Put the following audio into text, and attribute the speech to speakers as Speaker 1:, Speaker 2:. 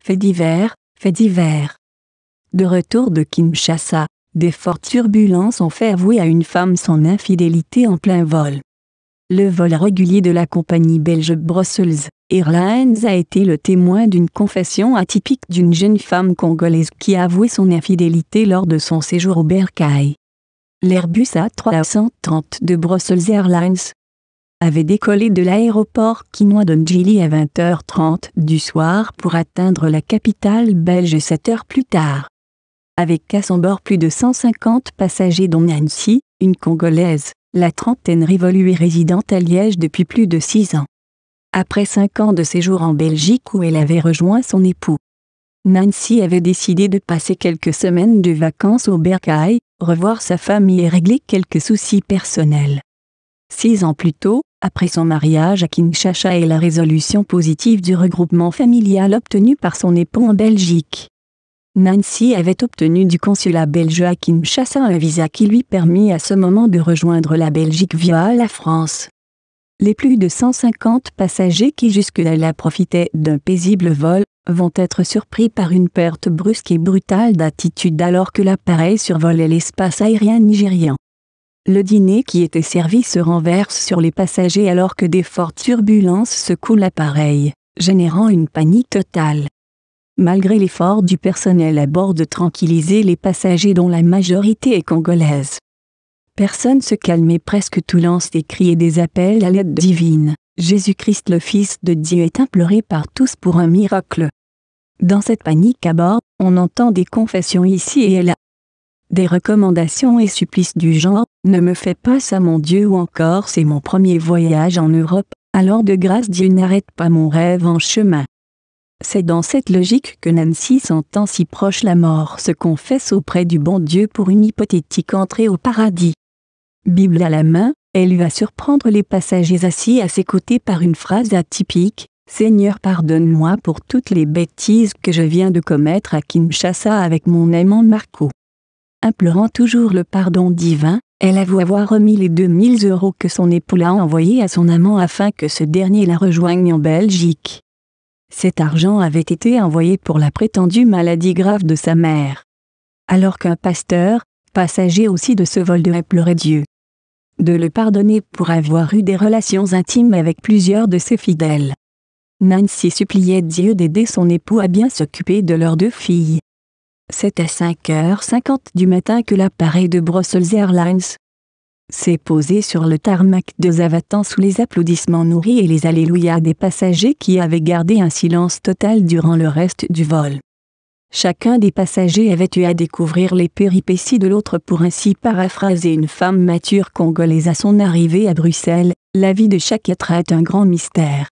Speaker 1: Faits divers, faits divers. De retour de Kinshasa, des fortes turbulences ont fait avouer à une femme son infidélité en plein vol. Le vol régulier de la compagnie belge Brussels Airlines a été le témoin d'une confession atypique d'une jeune femme congolaise qui a avoué son infidélité lors de son séjour au Bercail. L'Airbus A330 de Brussels Airlines avait décollé de l'aéroport kinois de Njili à 20h30 du soir pour atteindre la capitale belge 7 heures plus tard. Avec à son bord plus de 150 passagers dont Nancy, une Congolaise, la trentaine révolue et résidente à Liège depuis plus de 6 ans. Après 5 ans de séjour en Belgique où elle avait rejoint son époux, Nancy avait décidé de passer quelques semaines de vacances au Bercail, revoir sa famille et régler quelques soucis personnels. 6 ans plus tôt, après son mariage à Kinshasa et la résolution positive du regroupement familial obtenu par son époux en Belgique, Nancy avait obtenu du consulat belge à Kinshasa un visa qui lui permit à ce moment de rejoindre la Belgique via la France. Les plus de 150 passagers qui jusque-là profitaient d'un paisible vol, vont être surpris par une perte brusque et brutale d'attitude alors que l'appareil survolait l'espace aérien nigérian. Le dîner qui était servi se renverse sur les passagers alors que des fortes turbulences secouent l'appareil, générant une panique totale. Malgré l'effort du personnel à bord de tranquilliser les passagers dont la majorité est congolaise, personne se calme et presque tout lance des cris et des appels à l'aide divine. Jésus-Christ le Fils de Dieu est imploré par tous pour un miracle. Dans cette panique à bord, on entend des confessions ici et là. Des recommandations et supplices du genre « Ne me fais pas ça mon Dieu » ou encore « C'est mon premier voyage en Europe, alors de grâce Dieu n'arrête pas mon rêve en chemin ». C'est dans cette logique que Nancy, sentant si proche la mort, se confesse auprès du bon Dieu pour une hypothétique entrée au paradis. Bible à la main, elle va surprendre les passagers assis à ses côtés par une phrase atypique « Seigneur pardonne-moi pour toutes les bêtises que je viens de commettre à Kinshasa avec mon aimant Marco ». Implorant toujours le pardon divin, elle avoue avoir remis les 2000 € que son époux l'a envoyés à son amant afin que ce dernier la rejoigne en Belgique. Cet argent avait été envoyé pour la prétendue maladie grave de sa mère. Alors qu'un pasteur, passager aussi de ce vol, devait pleurer Dieu de le pardonner pour avoir eu des relations intimes avec plusieurs de ses fidèles, Nancy suppliait Dieu d'aider son époux à bien s'occuper de leurs 2 filles. C'est à 5h50 du matin que l'appareil de Brussels Airlines s'est posé sur le tarmac de Zavatan sous les applaudissements nourris et les alléluia des passagers qui avaient gardé un silence total durant le reste du vol. Chacun des passagers avait eu à découvrir les péripéties de l'autre pour ainsi paraphraser une femme mature congolaise à son arrivée à Bruxelles. La vie de chaque être est un grand mystère.